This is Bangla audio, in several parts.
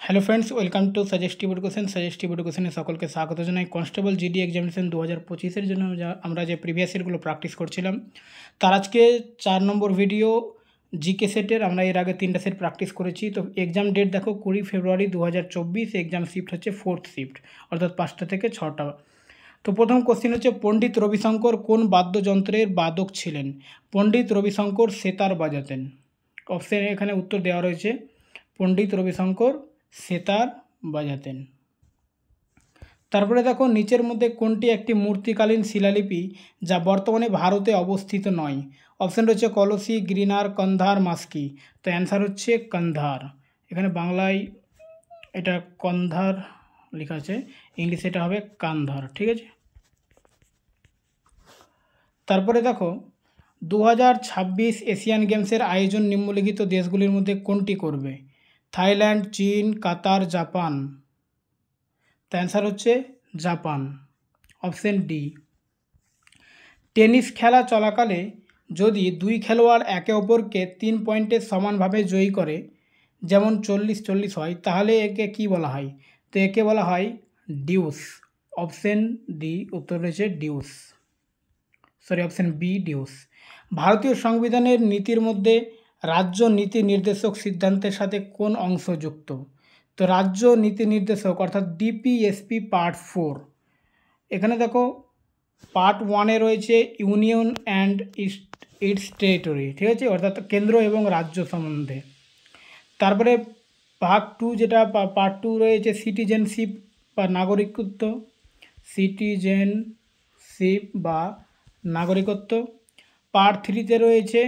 Hello friends, welcome to suggestive এডুকেশনে সকলকে স্বাগত জানাই। কনস্টেবল জিডি এক্সামিনেশন 2025-এর জন্য আমরা যে প্রিভিয়াস ইয়ারগুলো প্র্যাকটিস করছিলাম তার আজকে 4 নম্বর ভিডিও জিকে সেটের। আমরা এর আগে 3টা সেট প্র্যাকটিস করেছি। তো এক্সাম ডেট দেখো 20 ফেব্রুয়ারি 2024। এক্সাম শিফট হচ্ছে 4th শিফট, অর্থাৎ 5টা থেকে 6টা। তো প্রথম কোশ্চেন হচ্ছে, পণ্ডিত রবিশঙ্কর কোন বাদ্যযন্ত্রের বাদক ছিলেন? পণ্ডিত রবিশঙ্কর সেতার বাজাতেন। অপশন এখানে উত্তর দেওয়া রয়েছে, পণ্ডিত রবিশঙ্কর সেতার বাজাতেন। তারপরে দেখো নিচের মধ্যে কোনটি একটি মূর্তিকালীন শিলালিপি যা বর্তমানে ভারতে অবস্থিত নয়? অপশন রয়েছে কলসি, গ্রিনার, কন্ধার, মাস্কি। তো অ্যান্সার হচ্ছে কন্ধার। এখানে বাংলায় এটা কন্ধার লেখা আছে, ইংলিশে এটা হবে কান্ধার, ঠিক আছে। তারপরে দেখো 2026 এশিয়ান গেমসের আয়োজন নিম্নলিখিত দেশগুলির মধ্যে কোনটি করবে? থাইল্যান্ড, চীন, কাতার, জাপান। তো অ্যান্সার হচ্ছে জাপান, অপশন ডি। টেনিস খেলা চলাকালে যদি দুই খেলোয়াড় একে অপরকে 3 পয়েন্টে সমানভাবে জয়ী করে, যেমন 40-40 হয়, তাহলে একে কি বলা হয়? তো একে বলা হয় ডিউস। অপশন ডি উত্তর রয়েছে ডিউস, অপশন বি ডিউস। ভারতীয় সংবিধানের নীতির মধ্যে রাজ্য নীতি নির্দেশক সিদ্ধান্তের সাথে কোন অংশ যুক্ত? তো রাজ্য নীতি নির্দেশক অর্থাৎ ডিপিএসপি পার্ট 4। এখানে দেখো পার্ট 1-এ রয়েছে ইউনিয়ন অ্যান্ড ইটস টেরিটরি, ঠিক আছে, অর্থাৎ কেন্দ্র এবং রাজ্য সম্বন্ধে। তারপরে পার্ট 2 যেটা পার্ট 2 রয়েছে সিটিজেনশিপ বা নাগরিকত্ব, সিটিজেনশিপ বা নাগরিকত্ব। পার্ট 3-তে রয়েছে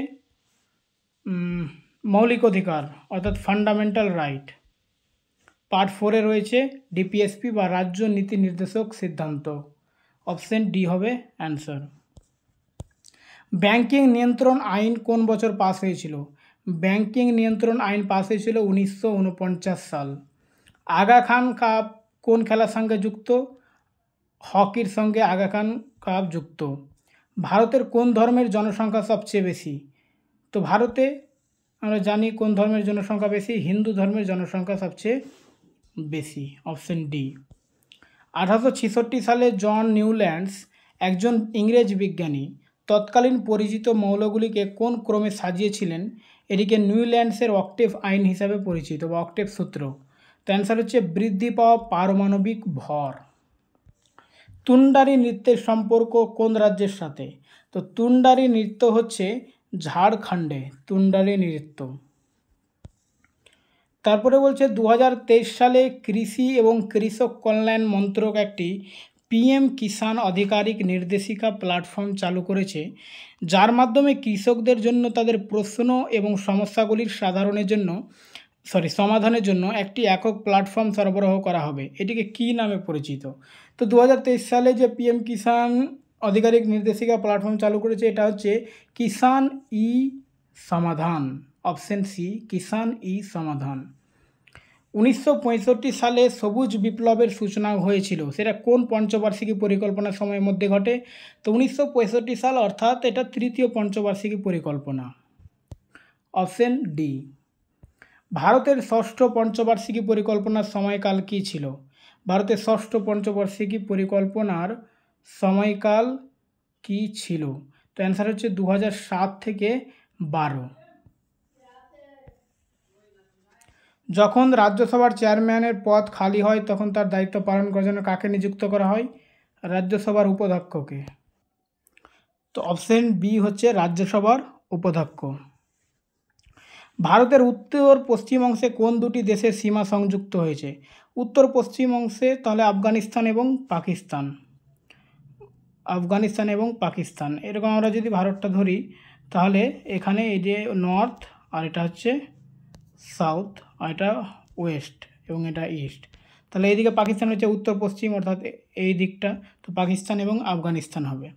মৌলিক অধিকার অর্থাৎ ফান্ডামেন্টাল রাইট। পার্ট 4-এ রয়েছে ডিপিএসপি বা রাজ্য নীতি নির্দেশক সিদ্ধান্ত। অপশন ডি হবে অ্যান্সার। ব্যাংকিং নিয়ন্ত্রণ আইন কোন বছর পাস হয়েছিল? ব্যাংকিং নিয়ন্ত্রণ আইন পাস হয়েছিল 1949 সাল। আগা খান কাপ কোন খেলার সঙ্গে যুক্ত? হকির সঙ্গে আগা খান কাপ যুক্ত। ভারতের কোন ধর্মের জনসংখ্যা সবচেয়ে বেশি? তো ভারতে আমরা জানি কোন ধর্মের জনসংখ্যা বেশি, হিন্দু ধর্মের জনসংখ্যা সবচেয়ে বেশি, অপশন ডি। 1866 সালে জন নিউল্যান্ডস, একজন ইংরেজ বিজ্ঞানী, তৎকালীন পরিচিত মৌলগুলিকে কোন ক্রমে সাজিয়েছিলেন? এটিকে নিউল্যান্ডসের অক্টেভ আইন হিসাবে পরিচিত বা অক্টেভ সূত্র। তো অ্যান্সার হচ্ছে বৃদ্ধি পাওয়া পারমাণবিক ভর। তুন্ডারি নৃত্যের সম্পর্ক কোন রাজ্যের সাথে? তো তুন্ডারি নৃত্য হচ্ছে ঝাড়খণ্ডে তুন্ডারি নৃত্য। তারপরে বলছে 2023 সালে কৃষি এবং কৃষক কল্যাণ মন্ত্রক একটি পিএম কিষাণ আধিকারিক নির্দেশিকা প্ল্যাটফর্ম চালু করেছে, যার মাধ্যমে কৃষকদের জন্য তাদের প্রশ্ন এবং সমস্যাগুলির সমাধানের জন্য একটি একক প্ল্যাটফর্ম সরবরাহ করা হবে। এটিকে কী নামে পরিচিত? তো 2023 সালে যে পিএম কিষাণ আধিকারিক নির্দেশিকা প্ল্যাটফর্ম চালু করেছে, এটা হচ্ছে কিষাণ ই সমাধান, অপশন সি কিষাণ ই সমাধান। 1965 সালে সবুজ বিপ্লবের সূচনা হয়েছিল, সেটা কোন পঞ্চবার্ষিকী পরিকল্পনার সময়ের মধ্যে ঘটে? তো 1965 সাল, অর্থাৎ এটা 3য় পঞ্চবার্ষিকী পরিকল্পনা, অপশন ডি। ভারতের ষষ্ঠ পঞ্চবার্ষিকী পরিকল্পনার সময়কাল কী ছিল? ভারতের ষষ্ঠ পঞ্চবার্ষিকী পরিকল্পনার সময়কাল কী ছিল? তো অ্যান্সার হচ্ছে 2007 থেকে 12। যখন রাজ্যসভার চেয়ারম্যানের পদ খালি হয় তখন তার দায়িত্ব পালন করার জন্য কাকে নিযুক্ত করা হয়? রাজ্যসভার উপাধ্যক্ষকে। তো অপশন বি হচ্ছে রাজ্যসভার উপাধ্যক্ষ। ভারতের উত্তর পশ্চিম অংশে কোন দুটি দেশের সীমা সংযুক্ত হয়েছে? উত্তর পশ্চিম অংশে তাহলে আফগানিস্তান এবং পাকিস্তান, আফগানিস্তান এবং পাকিস্তান। এরকম আমরা যদি ভারতটা ধরি তাহলে এখানে এই যে নর্থ, আর এটা হচ্ছে সাউথ, আর এটা ওয়েস্ট এবং এটা ইস্ট। তাহলে এইদিকে পাকিস্তান হচ্ছে উত্তর পশ্চিম, অর্থাৎ এই দিকটা, তো পাকিস্তান এবং আফগানিস্তান হবে।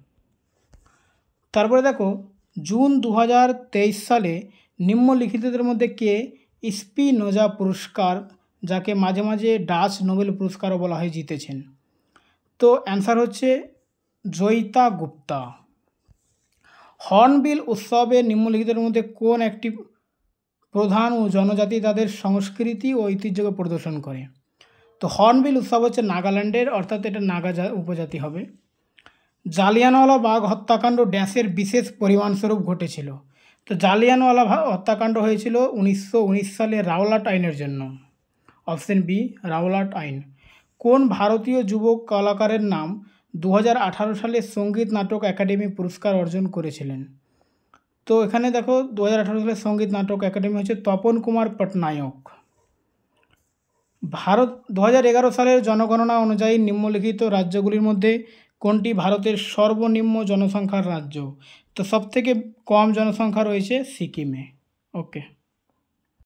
তারপরে দেখো জুন 2023 সালে নিম্নলিখিতদের মধ্যে কে স্পিনোজা পুরস্কার, যাকে মাঝে মাঝে ডাচ নোবেল পুরস্কারও বলা হয়, জিতেছেন? তো অ্যান্সার হচ্ছে জয়িতা গুপ্তা। হর্নবিল উৎসবে নিম্নলিখিতের মধ্যে কোন একটি প্রধান ও জনজাতি তাদের সংস্কৃতি ও ঐতিহ্যকে প্রদর্শন করে। তো হর্নবিল উৎসব হচ্ছে নাগাল্যান্ডের, অর্থাৎ এটা নাগা উপজাতি হবে। জালিয়ানওয়ালাবাগ হত্যাকাণ্ড ড্যাশের বিশেষ পরিমাণস্বরূপ ঘটেছিল। তো জালিয়ানওয়ালা হত্যাকাণ্ড হয়েছিল 1919 সালে রাওলাট আইনের জন্য। অপশন বি রাওলাট আইন। কোন ভারতীয় যুবক কলাকারের নাম 2018 সালে সঙ্গীত নাটক একাডেমি পুরস্কার অর্জন করেছিলেন? তো এখানে দেখো 2018 সালে সঙ্গীত নাটক একাডেমি হচ্ছে তপন কুমার পটনায়ক। ভারত 2011 সালের জনগণনা অনুযায়ী নিম্নলিখিত রাজ্যগুলির মধ্যে কোনটি ভারতের সর্বনিম্ন জনসংখ্যার রাজ্য? তো সবথেকে কম জনসংখ্যা রয়েছে সিকিমে। ওকে।